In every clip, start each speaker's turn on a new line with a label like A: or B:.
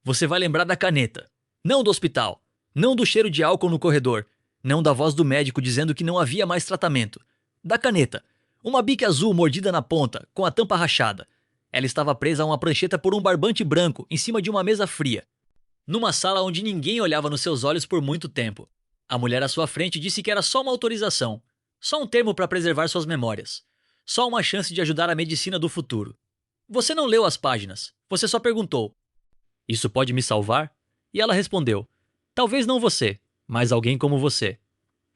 A: Você vai lembrar da caneta. Não do hospital. Não do cheiro de álcool no corredor. Não da voz do médico dizendo que não havia mais tratamento. Da caneta. Uma bique azul mordida na ponta, com a tampa rachada. Ela estava presa a uma prancheta por um barbante branco em cima de uma mesa fria. Numa sala onde ninguém olhava nos seus olhos por muito tempo. A mulher à sua frente disse que era só uma autorização. Só um termo para preservar suas memórias. Só uma chance de ajudar a medicina do futuro. Você não leu as páginas. Você só perguntou: "Isso pode me salvar?" E ela respondeu: "Talvez não você, mas alguém como você."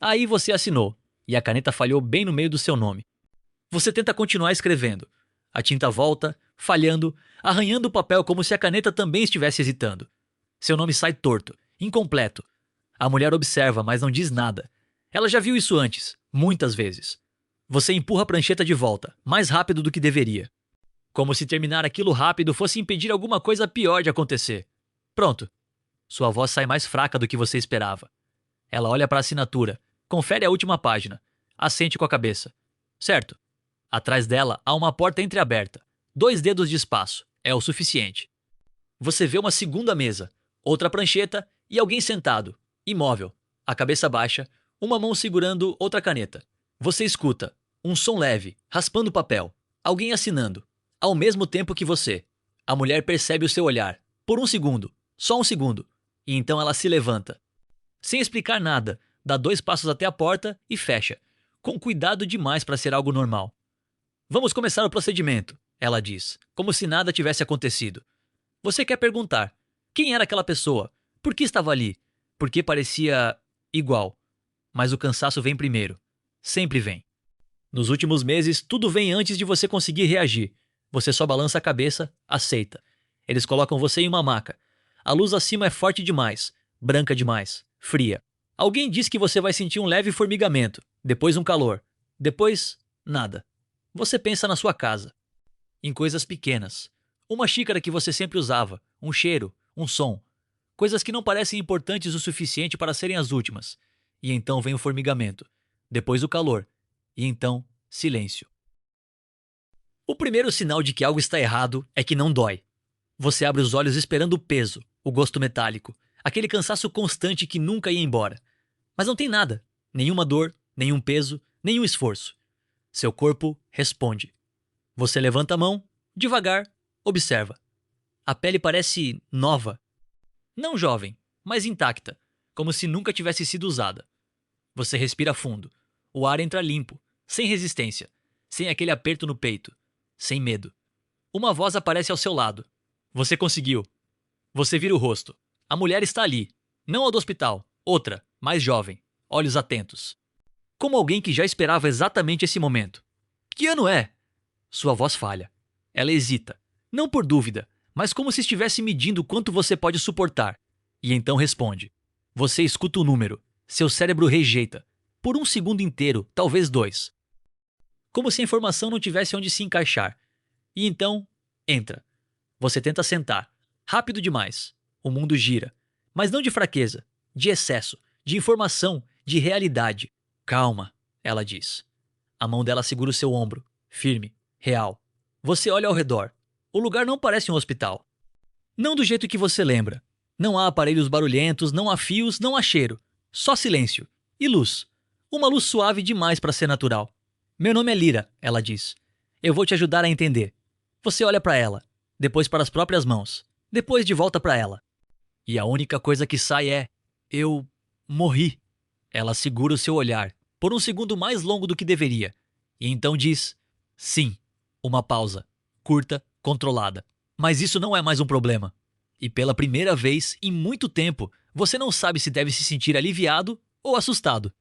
A: Aí você assinou, e a caneta falhou bem no meio do seu nome. Você tenta continuar escrevendo. A tinta volta, falhando, arranhando o papel como se a caneta também estivesse hesitando. Seu nome sai torto, incompleto. A mulher observa, mas não diz nada. Ela já viu isso antes, muitas vezes. Você empurra a prancheta de volta, mais rápido do que deveria. Como se terminar aquilo rápido fosse impedir alguma coisa pior de acontecer. Pronto. Sua voz sai mais fraca do que você esperava. Ela olha para a assinatura, confere a última página, assente com a cabeça. Certo. Atrás dela há uma porta entreaberta. 2 dedos de espaço. É o suficiente. Você vê uma segunda mesa, outra prancheta e alguém sentado, imóvel, a cabeça baixa, uma mão segurando outra caneta. Você escuta um som leve, raspando o papel. Alguém assinando, ao mesmo tempo que você. A mulher percebe o seu olhar, por um segundo, só um segundo, e então ela se levanta. Sem explicar nada, dá 2 passos até a porta e fecha, com cuidado demais para ser algo normal. "Vamos começar o procedimento", ela diz, como se nada tivesse acontecido. Você quer perguntar: quem era aquela pessoa? Por que estava ali? Por que parecia igual? Mas o cansaço vem primeiro. Sempre vem. Nos últimos meses, tudo vem antes de você conseguir reagir. Você só balança a cabeça, aceita. Eles colocam você em uma maca. A luz acima é forte demais, branca demais, fria. Alguém diz que você vai sentir um leve formigamento, depois um calor, depois nada. Você pensa na sua casa, em coisas pequenas. Uma xícara que você sempre usava, um cheiro, um som. Coisas que não parecem importantes o suficiente para serem as últimas. E então vem o formigamento, depois o calor, e então silêncio. O primeiro sinal de que algo está errado é que não dói. Você abre os olhos esperando o peso, o gosto metálico, aquele cansaço constante que nunca ia embora. Mas não tem nada, nenhuma dor, nenhum peso, nenhum esforço. Seu corpo responde. Você levanta a mão, devagar, observa. A pele parece nova. Não jovem, mas intacta, como se nunca tivesse sido usada. Você respira fundo. O ar entra limpo, sem resistência, sem aquele aperto no peito, sem medo. Uma voz aparece ao seu lado. Você conseguiu. Você vira o rosto. A mulher está ali. Não a do hospital. Outra, mais jovem. Olhos atentos. Como alguém que já esperava exatamente esse momento. Que ano é? Sua voz falha. Ela hesita. Não por dúvida, mas como se estivesse medindo quanto você pode suportar. E então responde. Você escuta o número. Seu cérebro rejeita. Por um segundo inteiro, talvez 2. Como se a informação não tivesse onde se encaixar. E então, entra. Você tenta sentar. Rápido demais. O mundo gira. Mas não de fraqueza, de excesso, de informação, de realidade. Calma, ela diz. A mão dela segura o seu ombro, firme, real. Você olha ao redor. O lugar não parece um hospital. Não do jeito que você lembra. Não há aparelhos barulhentos, não há fios, não há cheiro. Só silêncio. E luz. Uma luz suave demais para ser natural. Meu nome é Lyra, ela diz. Eu vou te ajudar a entender. Você olha para ela, depois para as próprias mãos, depois de volta para ela. E a única coisa que sai é: eu morri. Ela segura o seu olhar, por um segundo mais longo do que deveria. E então diz: sim. Uma pausa, curta, controlada. Mas isso não é mais um problema. E pela primeira vez em muito tempo, você não sabe se deve se sentir aliviado ou assustado.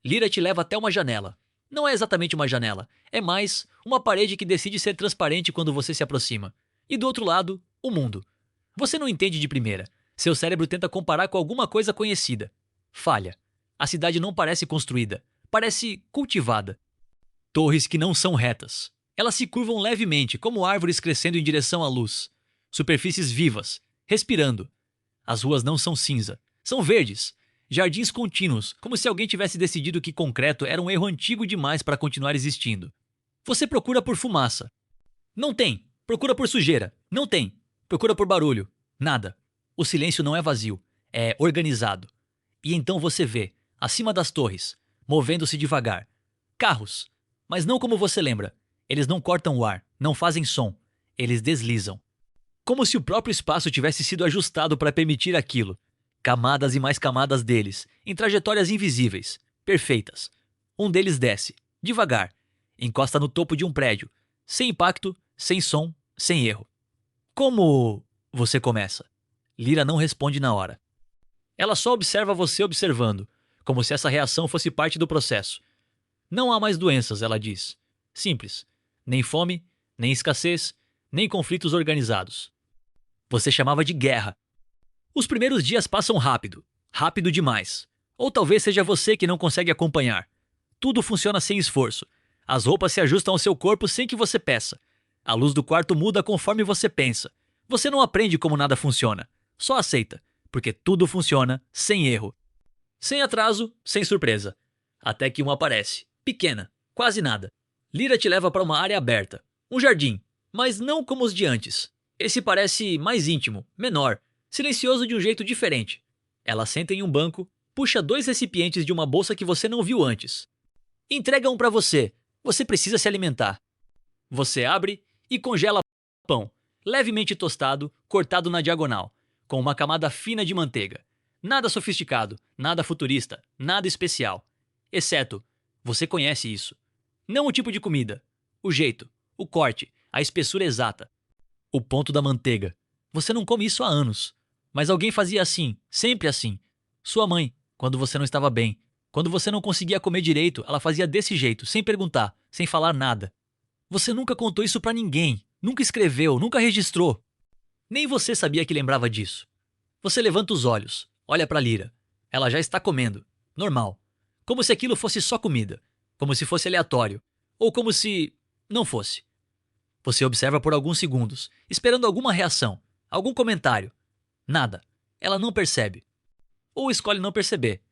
A: Lyra te leva até uma janela. Não é exatamente uma janela, é mais uma parede que decide ser transparente quando você se aproxima. E do outro lado, o mundo. Você não entende de primeira. Seu cérebro tenta comparar com alguma coisa conhecida. Falha. A cidade não parece construída. Parece cultivada. Torres que não são retas. Elas se curvam levemente, como árvores crescendo em direção à luz. Superfícies vivas, respirando. As ruas não são cinza, são verdes. Jardins contínuos, como se alguém tivesse decidido que concreto era um erro antigo demais para continuar existindo. Você procura por fumaça. Não tem. Procura por sujeira. Não tem. Procura por barulho. Nada. O silêncio não é vazio, é organizado. E então você vê, acima das torres, movendo-se devagar, carros. Mas não como você lembra. Eles não cortam o ar, não fazem som. Eles deslizam. Como se o próprio espaço tivesse sido ajustado para permitir aquilo. Camadas e mais camadas deles, em trajetórias invisíveis, perfeitas. Um deles desce, devagar, encosta no topo de um prédio, sem impacto, sem som, sem erro. Como você começa? Lyra não responde na hora. Ela só observa você observando, como se essa reação fosse parte do processo. Não há mais doenças, ela diz. Simples. Nem fome, nem escassez, nem conflitos organizados. Você chamava de guerra. Os primeiros dias passam rápido. Rápido demais. Ou talvez seja você que não consegue acompanhar. Tudo funciona sem esforço. As roupas se ajustam ao seu corpo sem que você peça. A luz do quarto muda conforme você pensa. Você não aprende como nada funciona. Só aceita. Porque tudo funciona sem erro. Sem atraso, sem surpresa. Até que uma aparece. Pequena. Quase nada. Lyra te leva para uma área aberta. Um jardim. Mas não como os de antes. Esse parece mais íntimo, menor, silencioso de um jeito diferente. Ela senta em um banco, puxa 2 recipientes de uma bolsa que você não viu antes. Entrega um para você. Você precisa se alimentar. Você abre e congela pão, levemente tostado, cortado na diagonal, com uma camada fina de manteiga. Nada sofisticado, nada futurista, nada especial. Exceto, você conhece isso. Não o tipo de comida, o jeito, o corte, a espessura exata. O ponto da manteiga. Você não come isso há anos. Mas alguém fazia assim, sempre assim. Sua mãe, quando você não estava bem. Quando você não conseguia comer direito, ela fazia desse jeito, sem perguntar, sem falar nada. Você nunca contou isso pra ninguém. Nunca escreveu, nunca registrou. Nem você sabia que lembrava disso. Você levanta os olhos, olha pra Lyra. Ela já está comendo. Normal. Como se aquilo fosse só comida. Como se fosse aleatório. Ou como se não fosse. Você observa por alguns segundos, esperando alguma reação, algum comentário. Nada. Ela não percebe. Ou escolhe não perceber.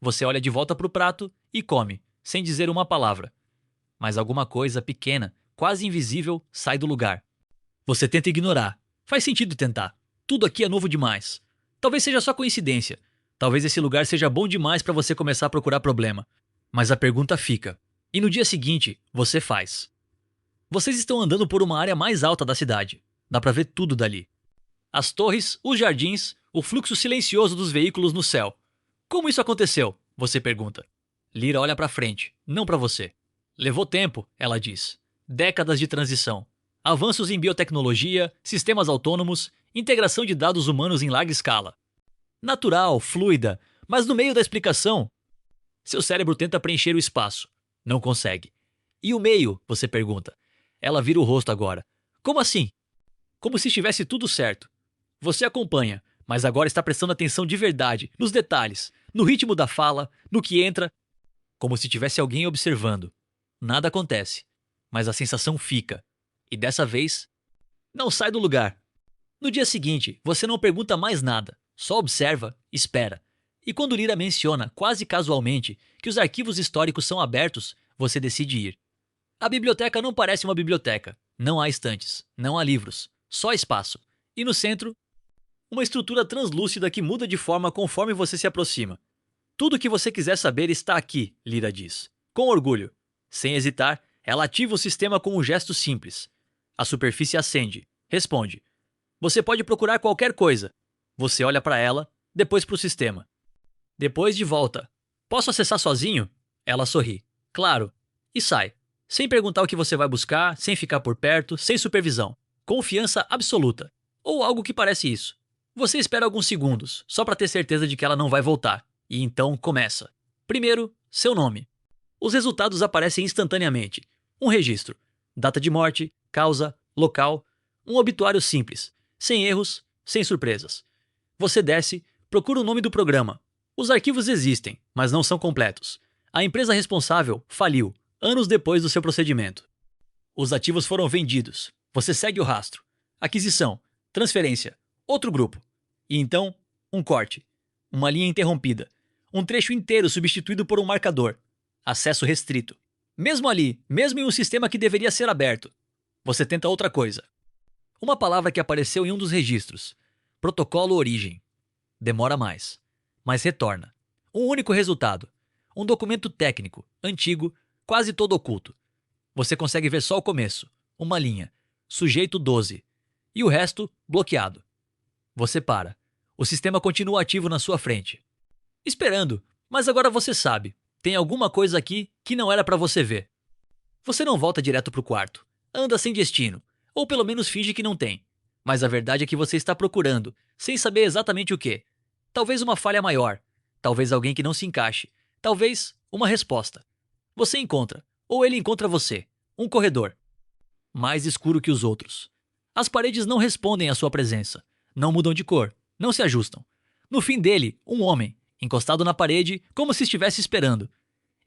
A: Você olha de volta para o prato e come, sem dizer uma palavra. Mas alguma coisa pequena, quase invisível, sai do lugar. Você tenta ignorar. Faz sentido tentar. Tudo aqui é novo demais. Talvez seja só coincidência. Talvez esse lugar seja bom demais para você começar a procurar problema. Mas a pergunta fica. E no dia seguinte, você faz. Vocês estão andando por uma área mais alta da cidade. Dá pra ver tudo dali. As torres, os jardins, o fluxo silencioso dos veículos no céu. Como isso aconteceu? Você pergunta. Lyra olha pra frente, não pra você. Levou tempo, ela diz. Décadas de transição. Avanços em biotecnologia, sistemas autônomos, integração de dados humanos em larga escala. Natural, fluida, mas no meio da explicação, seu cérebro tenta preencher o espaço. Não consegue. E o meio? Você pergunta. Ela vira o rosto agora. Como assim? Como se estivesse tudo certo. Você acompanha, mas agora está prestando atenção de verdade, nos detalhes, no ritmo da fala, no que entra. Como se tivesse alguém observando. Nada acontece, mas a sensação fica. E dessa vez, não sai do lugar. No dia seguinte, você não pergunta mais nada, só observa, espera. E quando Lyra menciona, quase casualmente, que os arquivos históricos são abertos, você decide ir. A biblioteca não parece uma biblioteca. Não há estantes, não há livros, só espaço. E no centro, uma estrutura translúcida que muda de forma conforme você se aproxima. Tudo o que você quiser saber está aqui, Lyra diz. Com orgulho. Sem hesitar, ela ativa o sistema com um gesto simples. A superfície acende. Responde. Você pode procurar qualquer coisa. Você olha para ela, depois para o sistema. Depois de volta. Posso acessar sozinho? Ela sorri. Claro. E sai. Sem perguntar o que você vai buscar, sem ficar por perto, sem supervisão. Confiança absoluta. Ou algo que parece isso. Você espera alguns segundos, só para ter certeza de que ela não vai voltar. E então começa. Primeiro, seu nome. Os resultados aparecem instantaneamente. Um registro. Data de morte, causa, local. Um obituário simples. Sem erros, sem surpresas. Você desce, procura o nome do programa. Os arquivos existem, mas não são completos. A empresa responsável faliu, anos depois do seu procedimento. Os ativos foram vendidos. Você segue o rastro. Aquisição, transferência, outro grupo. E então, um corte. Uma linha interrompida. Um trecho inteiro substituído por um marcador. Acesso restrito. Mesmo ali, mesmo em um sistema que deveria ser aberto. Você tenta outra coisa. Uma palavra que apareceu em um dos registros. Protocolo Origem. Demora mais. Mas retorna. Um único resultado. Um documento técnico, antigo, quase todo oculto. Você consegue ver só o começo. Uma linha. Sujeito 12. E o resto, bloqueado. Você para. O sistema continua ativo na sua frente. Esperando, mas agora você sabe. Tem alguma coisa aqui que não era para você ver. Você não volta direto pro quarto. Anda sem destino. Ou pelo menos finge que não tem. Mas a verdade é que você está procurando, sem saber exatamente o que. Talvez uma falha maior. Talvez alguém que não se encaixe. Talvez uma resposta. Você encontra, ou ele encontra você. Um corredor. Mais escuro que os outros. As paredes não respondem à sua presença. Não mudam de cor. Não se ajustam. No fim dele, um homem, encostado na parede, como se estivesse esperando.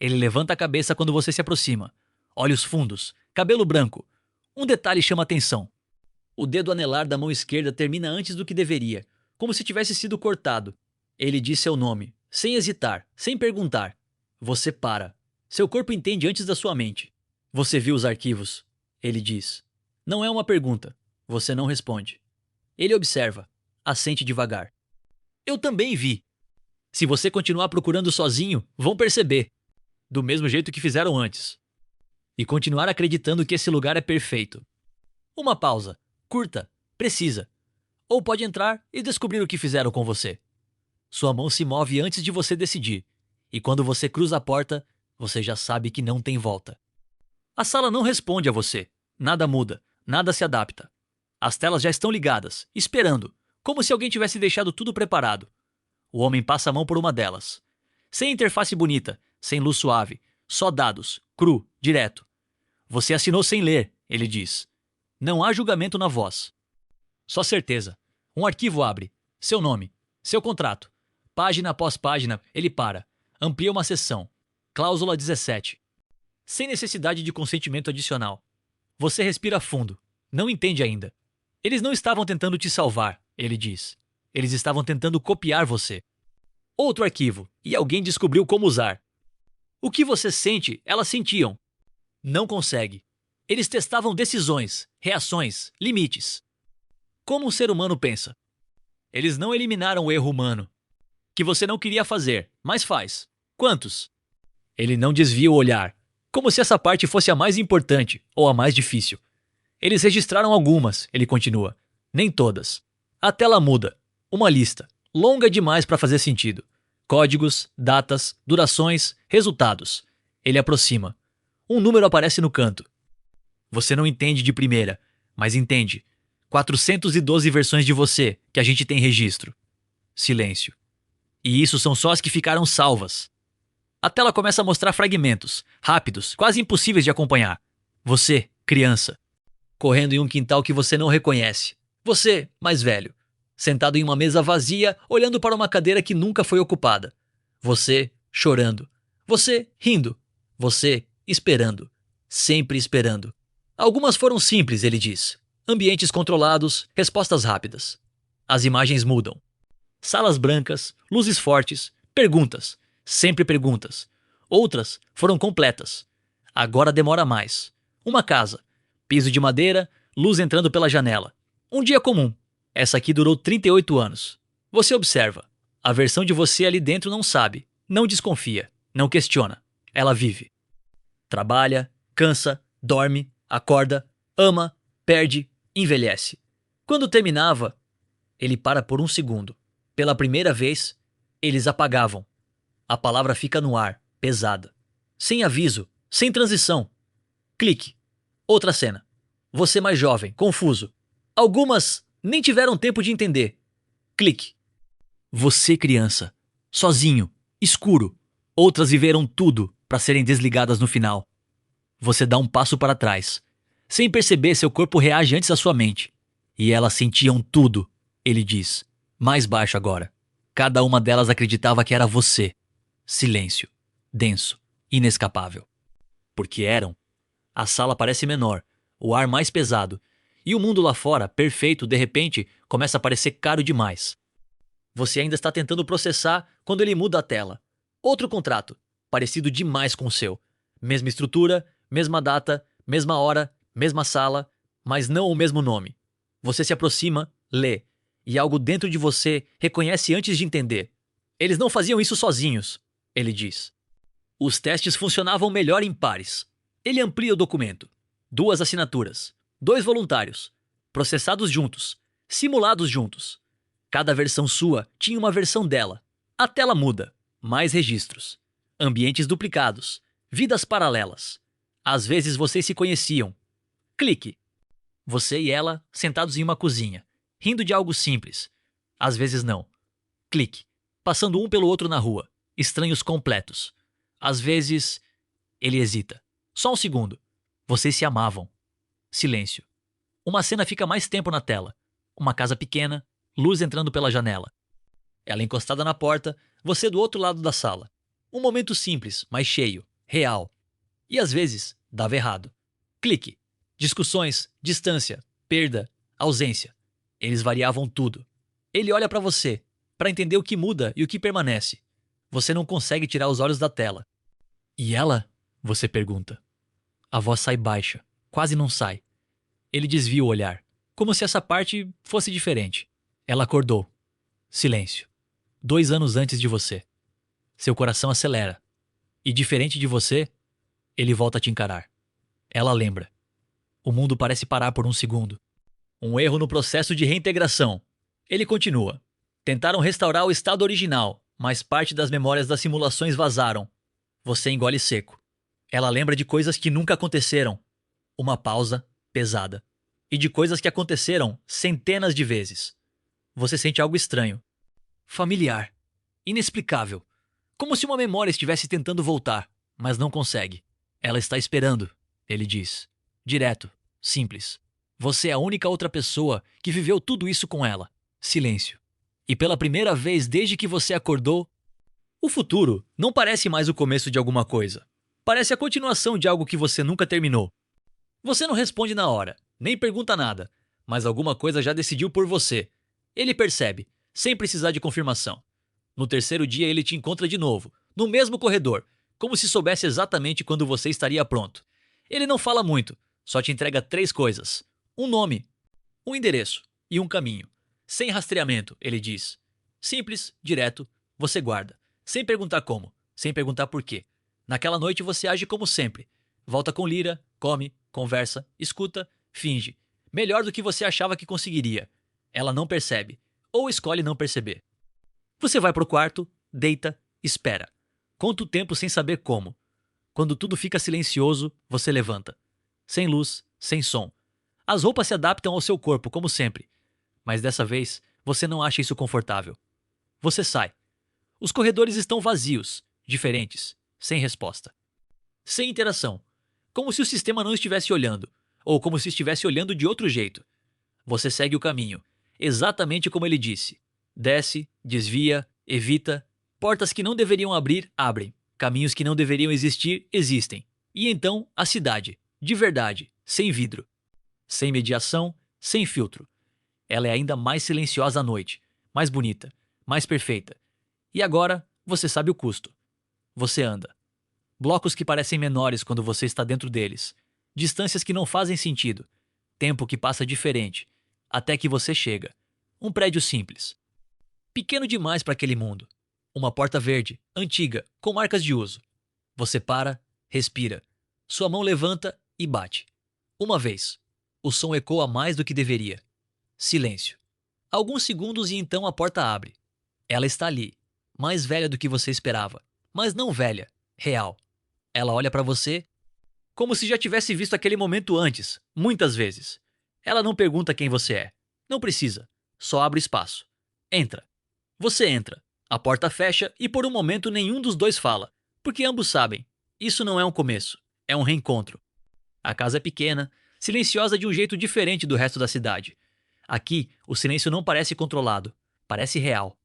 A: Ele levanta a cabeça quando você se aproxima. Olhos fundos, cabelo branco. Um detalhe chama atenção. O dedo anelar da mão esquerda termina antes do que deveria, como se tivesse sido cortado. Ele diz seu nome, sem hesitar, sem perguntar. Você para. Seu corpo entende antes da sua mente. Você viu os arquivos? Ele diz. Não é uma pergunta. Você não responde. Ele observa. Assente devagar. Eu também vi. Se você continuar procurando sozinho, vão perceber. Do mesmo jeito que fizeram antes. E continuar acreditando que esse lugar é perfeito. Uma pausa. Curta. Precisa. Ou pode entrar e descobrir o que fizeram com você. Sua mão se move antes de você decidir. E quando você cruza a porta, você já sabe que não tem volta. A sala não responde a você. Nada muda. Nada se adapta. As telas já estão ligadas, esperando, como se alguém tivesse deixado tudo preparado. O homem passa a mão por uma delas. Sem interface bonita, sem luz suave, só dados, cru, direto. Você assinou sem ler, ele diz. Não há julgamento na voz. Só certeza. Um arquivo abre. Seu nome. Seu contrato. Página após página, ele para. Amplia uma seção. Cláusula 17. Sem necessidade de consentimento adicional. Você respira fundo. Não entende ainda. Eles não estavam tentando te salvar, ele diz. Eles estavam tentando copiar você. Outro arquivo, e alguém descobriu como usar. O que você sente, elas sentiam. Não consegue. Eles testavam decisões, reações, limites. Como um ser humano pensa. Eles não eliminaram o erro humano. Que você não queria fazer, mas faz. Quantos? Ele não desvia o olhar, como se essa parte fosse a mais importante ou a mais difícil. Eles registraram algumas, ele continua. Nem todas. A tela muda. Uma lista, longa demais para fazer sentido. Códigos, datas, durações, resultados. Ele aproxima. Um número aparece no canto. Você não entende de primeira, mas entende. 412 versões de você que a gente tem registro. Silêncio. E isso são só as que ficaram salvas. A tela começa a mostrar fragmentos, rápidos, quase impossíveis de acompanhar. Você, criança, correndo em um quintal que você não reconhece. Você, mais velho, sentado em uma mesa vazia, olhando para uma cadeira que nunca foi ocupada. Você, chorando. Você, rindo. Você, esperando. Sempre esperando. Algumas foram simples, ele diz. Ambientes controlados, respostas rápidas. As imagens mudam. Salas brancas, luzes fortes, perguntas. Sempre perguntas. Outras foram completas. Agora demora mais. Uma casa. Piso de madeira, luz entrando pela janela. Um dia comum. Essa aqui durou 38 anos. Você observa. A versão de você ali dentro não sabe, não desconfia, não questiona. Ela vive. Trabalha, cansa, dorme, acorda, ama, perde, envelhece. Quando terminava, ele para por um segundo. Pela primeira vez, eles apagavam. A palavra fica no ar, pesada. Sem aviso, sem transição. Clique. Outra cena. Você mais jovem, confuso. Algumas nem tiveram tempo de entender. Clique. Você criança, sozinho, escuro. Outras viveram tudo para serem desligadas no final. Você dá um passo para trás. Sem perceber, seu corpo reage antes da sua mente. E elas sentiam tudo, ele diz. Mais baixo agora. Cada uma delas acreditava que era você. Silêncio. Denso. Inescapável. Porque eram. A sala parece menor. O ar mais pesado. E o mundo lá fora, perfeito, de repente, começa a parecer caro demais. Você ainda está tentando processar quando ele muda a tela. Outro contrato. Parecido demais com o seu. Mesma estrutura, mesma data, mesma hora, mesma sala, mas não o mesmo nome. Você se aproxima, lê. E algo dentro de você reconhece antes de entender. Eles não faziam isso sozinhos, ele diz. Os testes funcionavam melhor em pares. Ele amplia o documento. 2 assinaturas. 2 voluntários. Processados juntos. Simulados juntos. Cada versão sua tinha uma versão dela. A tela muda. Mais registros. Ambientes duplicados. Vidas paralelas. Às vezes vocês se conheciam. Clique. Você e ela sentados em uma cozinha, rindo de algo simples. Às vezes não. Clique. Passando um pelo outro na rua. Estranhos completos. Às vezes... Ele hesita. Só um segundo. Vocês se amavam. Silêncio. Uma cena fica mais tempo na tela. Uma casa pequena, luz entrando pela janela. Ela encostada na porta, você do outro lado da sala. Um momento simples, mas cheio, real. E às vezes, dava errado. Clique. Discussões, distância, perda, ausência. Eles variavam tudo. Ele olha pra você, pra entender o que muda e o que permanece. Você não consegue tirar os olhos da tela. E ela? Você pergunta. A voz sai baixa, quase não sai. Ele desvia o olhar, como se essa parte fosse diferente. Ela acordou. Silêncio. 2 anos antes de você. Seu coração acelera. E diferente de você, ele volta a te encarar. Ela lembra. O mundo parece parar por um segundo. Um erro no processo de reintegração. Ele continua. Tentaram restaurar o estado original, mas parte das memórias das simulações vazaram. Você engole seco. Ela lembra de coisas que nunca aconteceram. Uma pausa pesada. E de coisas que aconteceram centenas de vezes. Você sente algo estranho. Familiar. Inexplicável. Como se uma memória estivesse tentando voltar, mas não consegue. Ela está esperando, ele diz. Direto. Simples. Você é a única outra pessoa que viveu tudo isso com ela. Silêncio. E pela primeira vez desde que você acordou, o futuro não parece mais o começo de alguma coisa. Parece a continuação de algo que você nunca terminou. Você não responde na hora, nem pergunta nada, mas alguma coisa já decidiu por você. Ele percebe, sem precisar de confirmação. No 3º dia ele te encontra de novo, no mesmo corredor, como se soubesse exatamente quando você estaria pronto. Ele não fala muito, só te entrega 3 coisas. Um nome, um endereço e um caminho. Sem rastreamento, ele diz. Simples, direto, você guarda. Sem perguntar como, sem perguntar por quê. Naquela noite você age como sempre. Volta com Lyra, come, conversa, escuta, finge. Melhor do que você achava que conseguiria. Ela não percebe, ou escolhe não perceber. Você vai pro quarto, deita, espera. Conta o tempo sem saber como. Quando tudo fica silencioso, você levanta. Sem luz, sem som. As roupas se adaptam ao seu corpo, como sempre. Mas dessa vez, você não acha isso confortável. Você sai. Os corredores estão vazios, diferentes, sem resposta. Sem interação. Como se o sistema não estivesse olhando, ou como se estivesse olhando de outro jeito. Você segue o caminho, exatamente como ele disse. Desce, desvia, evita. Portas que não deveriam abrir, abrem. Caminhos que não deveriam existir, existem. E então, a cidade, de verdade, sem vidro. Sem mediação, sem filtro. Ela é ainda mais silenciosa à noite, mais bonita, mais perfeita. E agora, você sabe o custo. Você anda. Blocos que parecem menores quando você está dentro deles. Distâncias que não fazem sentido. Tempo que passa diferente. Até que você chega. Um prédio simples. Pequeno demais para aquele mundo. Uma porta verde, antiga, com marcas de uso. Você para, respira. Sua mão levanta e bate. Uma vez. O som ecoa mais do que deveria. Silêncio. Alguns segundos e então a porta abre. Ela está ali. Mais velha do que você esperava. Mas não velha. Real. Ela olha para você como se já tivesse visto aquele momento antes, muitas vezes. Ela não pergunta quem você é. Não precisa. Só abre espaço. Entra. Você entra. A porta fecha e por um momento nenhum dos dois fala. Porque ambos sabem. Isso não é um começo. É um reencontro. A casa é pequena, silenciosa de um jeito diferente do resto da cidade. Aqui, o silêncio não parece controlado. Parece real.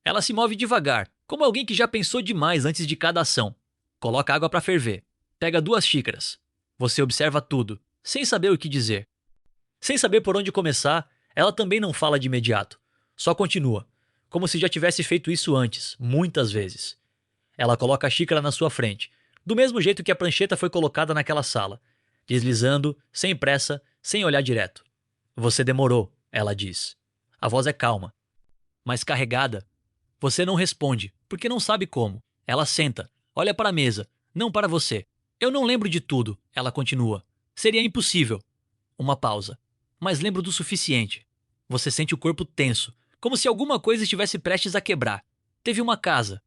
A: Ela se move devagar, como alguém que já pensou demais antes de cada ação. Coloca água para ferver. Pega 2 xícaras. Você observa tudo, sem saber o que dizer. Sem saber por onde começar, ela também não fala de imediato. Só continua, como se já tivesse feito isso antes, muitas vezes. Ela coloca a xícara na sua frente, do mesmo jeito que a prancheta foi colocada naquela sala, deslizando, sem pressa, sem olhar direto. Você demorou, ela diz. A voz é calma, mas carregada. Você não responde, porque não sabe como. Ela senta, olha para a mesa, não para você. Eu não lembro de tudo, ela continua. Seria impossível. Uma pausa. Mas lembro do suficiente. Você sente o corpo tenso, como se alguma coisa estivesse prestes a quebrar. Teve uma casa.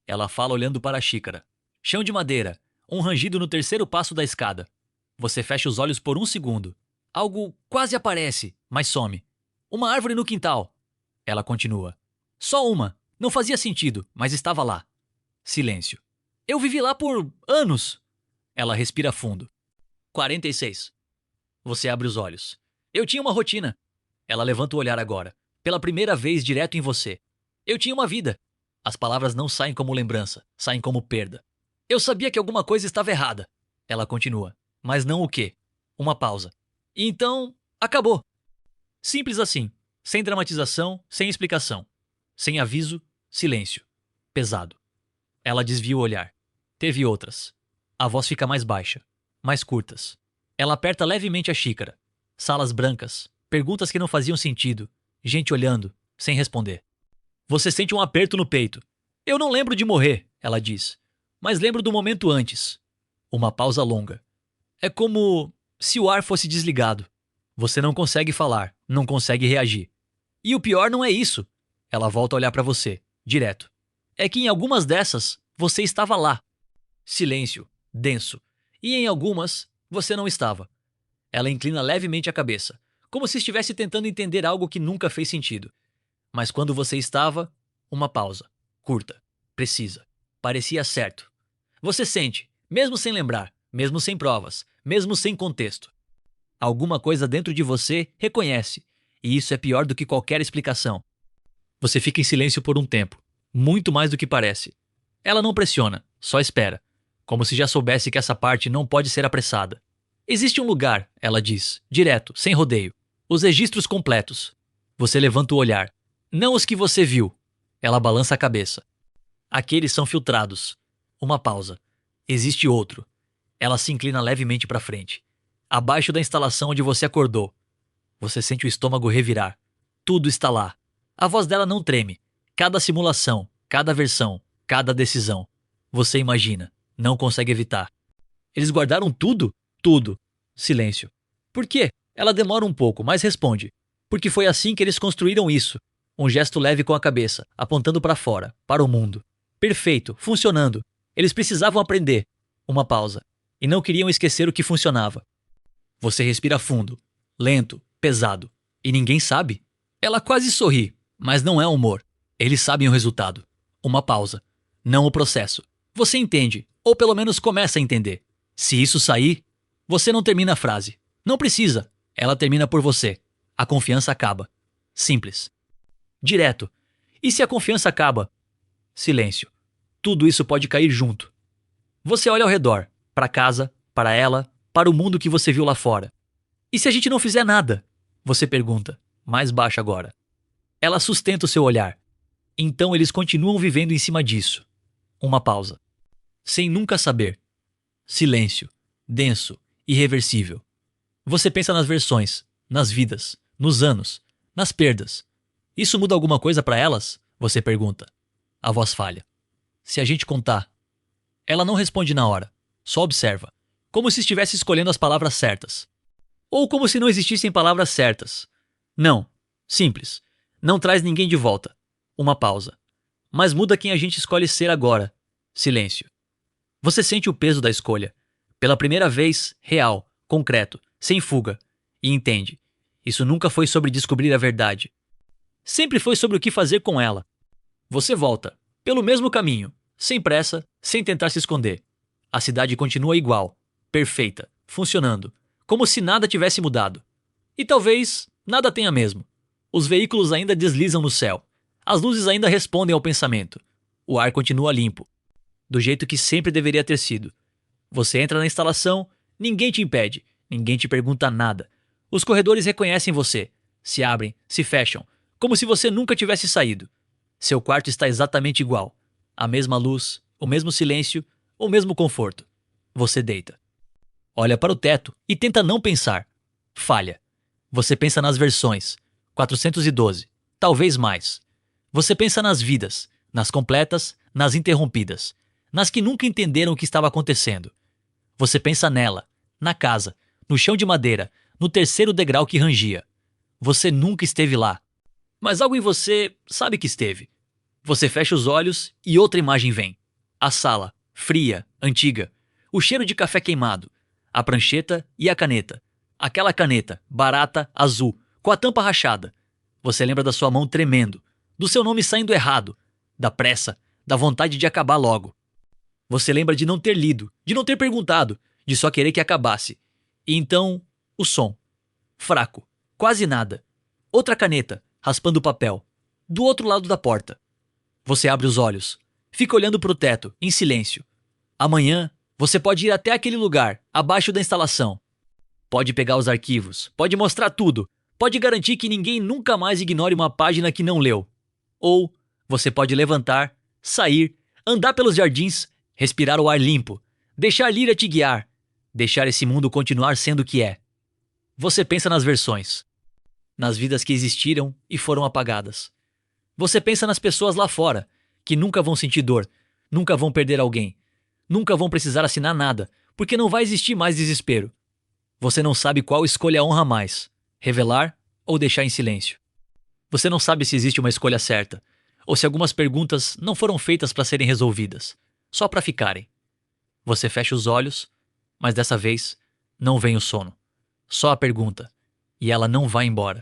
A: Ela fala olhando para a xícara. Chão de madeira. Um rangido no terceiro passo da escada. Você fecha os olhos por um segundo. Algo quase aparece, mas some. Uma árvore no quintal. Ela continua. Só uma. Não fazia sentido, mas estava lá. Silêncio. Eu vivi lá por anos. Ela respira fundo. 46. Você abre os olhos. Eu tinha uma rotina. Ela levanta o olhar agora. Pela primeira vez direto em você. Eu tinha uma vida. As palavras não saem como lembrança, saem como perda. Eu sabia que alguma coisa estava errada. Ela continua. Mas não o quê? Uma pausa. E então, acabou. Simples assim. Sem dramatização, sem explicação. Sem aviso, silêncio. Pesado. Ela desvia o olhar. Teve outras. A voz fica mais baixa, mais curtas. Ela aperta levemente a xícara. Salas brancas, perguntas que não faziam sentido, gente olhando, sem responder. Você sente um aperto no peito. Eu não lembro de morrer, ela diz, mas lembro do momento antes. Uma pausa longa. É como se o ar fosse desligado. Você não consegue falar, não consegue reagir. E o pior não é isso. Ela volta a olhar para você, direto. É que em algumas dessas, você estava lá. Silêncio, denso. E em algumas, você não estava. Ela inclina levemente a cabeça, como se estivesse tentando entender algo que nunca fez sentido. Mas quando você estava, uma pausa. Curta, precisa. Parecia certo. Você sente, mesmo sem lembrar, mesmo sem provas, mesmo sem contexto. Alguma coisa dentro de você reconhece, e isso é pior do que qualquer explicação. Você fica em silêncio por um tempo, muito mais do que parece. Ela não pressiona, só espera, como se já soubesse que essa parte não pode ser apressada. Existe um lugar, ela diz, direto, sem rodeio. Os registros completos. Você levanta o olhar. Não os que você viu. Ela balança a cabeça. Aqueles são filtrados. Uma pausa. Existe outro. Ela se inclina levemente para frente. Abaixo da instalação onde você acordou. Você sente o estômago revirar. Tudo está lá. A voz dela não treme. Cada simulação, cada versão, cada decisão. Você imagina. Não consegue evitar. Eles guardaram tudo? Tudo. Silêncio. Por quê? Ela demora um pouco, mas responde. Porque foi assim que eles construíram isso. Um gesto leve com a cabeça, apontando para fora, para o mundo. Perfeito, funcionando. Eles precisavam aprender. Uma pausa. E não queriam esquecer o que funcionava. Você respira fundo, lento, pesado. E ninguém sabe. Ela quase sorri, mas não é humor. Eles sabem o resultado. Uma pausa. Não o processo. Você entende, ou pelo menos começa a entender. Se isso sair, você não termina a frase. Não precisa. Ela termina por você. A confiança acaba. Simples. Direto. E se a confiança acaba? Silêncio. Tudo isso pode cair junto. Você olha ao redor, para casa, para ela, para o mundo que você viu lá fora. E se a gente não fizer nada? Você pergunta, mais baixo agora. Ela sustenta o seu olhar. Então eles continuam vivendo em cima disso. Uma pausa. Sem nunca saber. Silêncio. Denso. Irreversível. Você pensa nas versões, nas vidas, nos anos, nas perdas. Isso muda alguma coisa para elas? Você pergunta. A voz falha. Se a gente contar. Ela não responde na hora. Só observa. Como se estivesse escolhendo as palavras certas. Ou como se não existissem palavras certas. Não. Simples. Não traz ninguém de volta. Uma pausa. Mas muda quem a gente escolhe ser agora. Silêncio. Você sente o peso da escolha. Pela primeira vez, real, concreto, sem fuga. E entende. Isso nunca foi sobre descobrir a verdade. Sempre foi sobre o que fazer com ela. Você volta, pelo mesmo caminho, sem pressa, sem tentar se esconder. A cidade continua igual, perfeita, funcionando, como se nada tivesse mudado. E talvez nada tenha mesmo. Os veículos ainda deslizam no céu. As luzes ainda respondem ao pensamento. O ar continua limpo, do jeito que sempre deveria ter sido. Você entra na instalação, ninguém te impede, ninguém te pergunta nada. Os corredores reconhecem você, se abrem, se fecham, como se você nunca tivesse saído. Seu quarto está exatamente igual. A mesma luz, o mesmo silêncio, o mesmo conforto. Você deita. Olha para o teto e tenta não pensar. Falha. Você pensa nas versões. 412. Talvez mais. Você pensa nas vidas, nas completas, nas interrompidas, nas que nunca entenderam o que estava acontecendo. Você pensa nela, na casa, no chão de madeira, no terceiro degrau que rangia. Você nunca esteve lá. Mas algo em você sabe que esteve. Você fecha os olhos e outra imagem vem. A sala, fria, antiga. O cheiro de café queimado. A prancheta e a caneta. Aquela caneta, barata, azul, com a tampa rachada. Você lembra da sua mão tremendo, do seu nome saindo errado, da pressa, da vontade de acabar logo. Você lembra de não ter lido, de não ter perguntado, de só querer que acabasse. E então, o som. Fraco, quase nada. Outra caneta, raspando o papel. Do outro lado da porta. Você abre os olhos. Fica olhando para o teto, em silêncio. Amanhã, você pode ir até aquele lugar, abaixo da instalação. Pode pegar os arquivos, pode mostrar tudo, pode garantir que ninguém nunca mais ignore uma página que não leu. Ou você pode levantar, sair, andar pelos jardins, respirar o ar limpo, deixar Lyra te guiar, deixar esse mundo continuar sendo o que é. Você pensa nas versões, nas vidas que existiram e foram apagadas. Você pensa nas pessoas lá fora, que nunca vão sentir dor, nunca vão perder alguém, nunca vão precisar assinar nada, porque não vai existir mais desespero. Você não sabe qual escolha honra mais, revelar ou deixar em silêncio. Você não sabe se existe uma escolha certa, ou se algumas perguntas não foram feitas para serem resolvidas, só para ficarem. Você fecha os olhos, mas dessa vez não vem o sono. Só a pergunta, e ela não vai embora.